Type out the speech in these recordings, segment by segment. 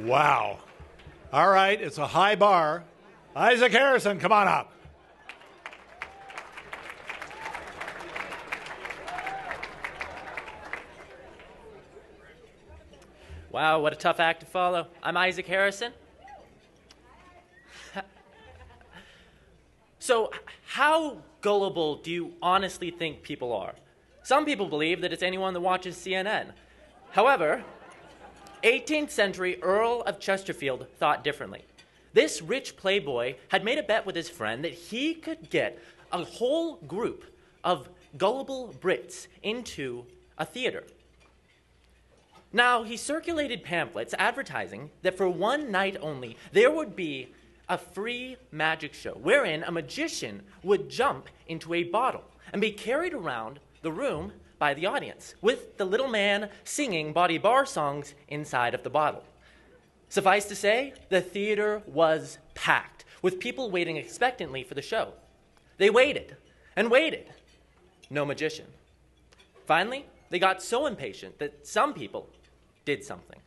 Wow. All right, it's a high bar. Isaac Harrison, come on up. Wow, what a tough act to follow. I'm Isaac Harrison. So, how gullible do you honestly think people are? Some people believe that it's anyone that watches CNN. However, 18th century Earl of Chesterfield thought differently. This rich playboy had made a bet with his friend that he could get a whole group of gullible Brits into a theater. Now, he circulated pamphlets advertising that for one night only, there would be a free magic show wherein a magician would jump into a bottle and be carried around the room by the audience, with the little man singing body bar songs inside of the bottle. Suffice to say, the theater was packed, with people waiting expectantly for the show. They waited and waited. No magician. Finally, they got so impatient that some people did something.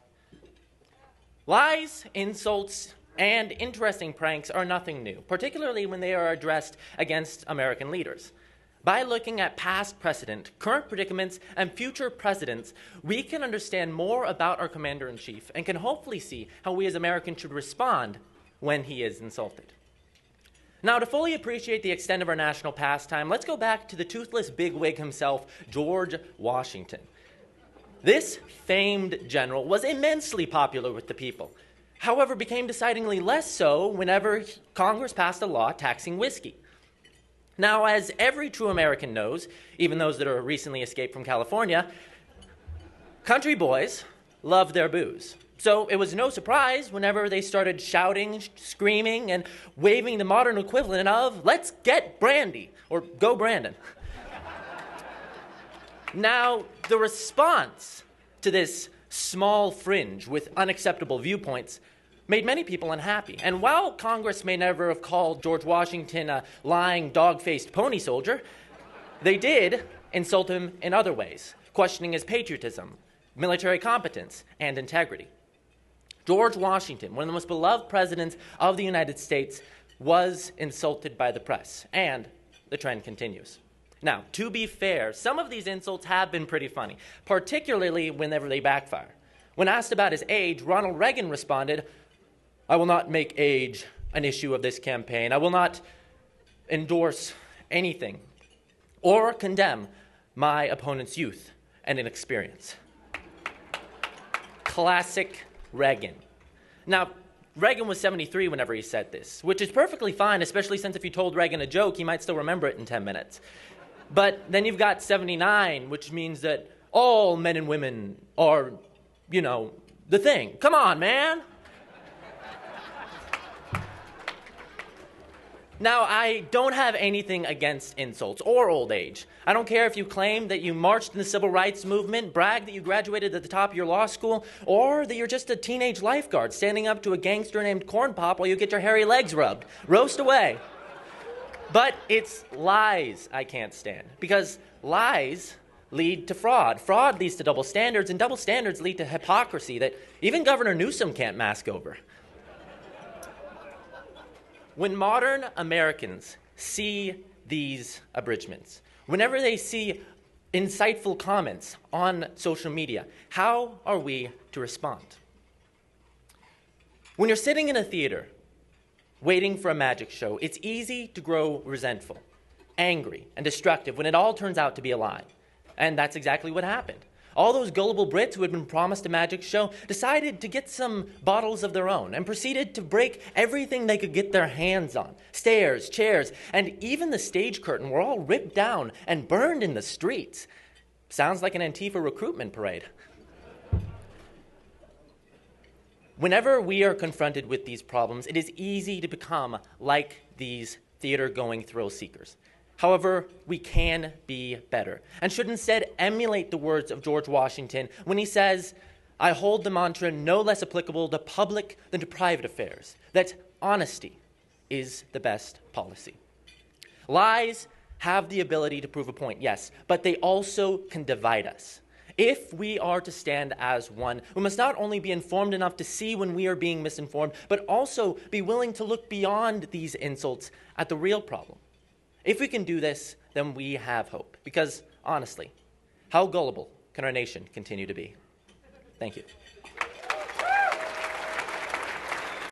Lies, insults, and interesting pranks are nothing new, particularly when they are addressed against American leaders. By looking at past precedent, current predicaments, and future precedents, we can understand more about our commander-in-chief and can hopefully see how we as Americans should respond when he is insulted. Now, to fully appreciate the extent of our national pastime, let's go back to the toothless bigwig himself, George Washington. This famed general was immensely popular with the people, however, became decidedly less so whenever Congress passed a law taxing whiskey. Now, as every true American knows, even those that are recently escaped from California, country boys love their booze. So it was no surprise whenever they started shouting, screaming, and waving the modern equivalent of, "Let's get brandy," or "Go Brandon." Now, the response to this small fringe with unacceptable viewpoints made many people unhappy. And while Congress may never have called George Washington a lying, dog-faced pony soldier, they did insult him in other ways, questioning his patriotism, military competence, and integrity. George Washington, one of the most beloved presidents of the United States, was insulted by the press, and the trend continues. Now, to be fair, some of these insults have been pretty funny, particularly whenever they backfire. When asked about his age, Ronald Reagan responded, "I will not make age an issue of this campaign. I will not endorse anything or condemn my opponent's youth and inexperience." Classic Reagan. Now, Reagan was 73 whenever he said this, which is perfectly fine, especially since if you told Reagan a joke, he might still remember it in 10 minutes. But then you've got 79, which means that all men and women are, the thing. Come on, man. Now, I don't have anything against insults or old age. I don't care if you claim that you marched in the civil rights movement, brag that you graduated at the top of your law school, or that you're just a teenage lifeguard standing up to a gangster named Corn Pop while you get your hairy legs rubbed. Roast away. But it's lies I can't stand, because lies lead to fraud. Fraud leads to double standards, and double standards lead to hypocrisy that even Governor Newsom can't mask over. When modern Americans see these abridgments, whenever they see insightful comments on social media, how are we to respond? When you're sitting in a theater waiting for a magic show, it's easy to grow resentful, angry, and destructive when it all turns out to be a lie. And that's exactly what happened. All those gullible Brits who had been promised a magic show decided to get some bottles of their own and proceeded to break everything they could get their hands on. Stairs, chairs, and even the stage curtain were all ripped down and burned in the streets. Sounds like an Antifa recruitment parade. Whenever we are confronted with these problems, it is easy to become like these theater-going thrill seekers. However, we can be better and should instead emulate the words of George Washington when he says, "I hold the mantra no less applicable to public than to private affairs, that honesty is the best policy." Lies have the ability to prove a point, yes, but they also can divide us. If we are to stand as one, we must not only be informed enough to see when we are being misinformed, but also be willing to look beyond these insults at the real problem. If we can do this, then we have hope. Because, honestly, how gullible can our nation continue to be? Thank you.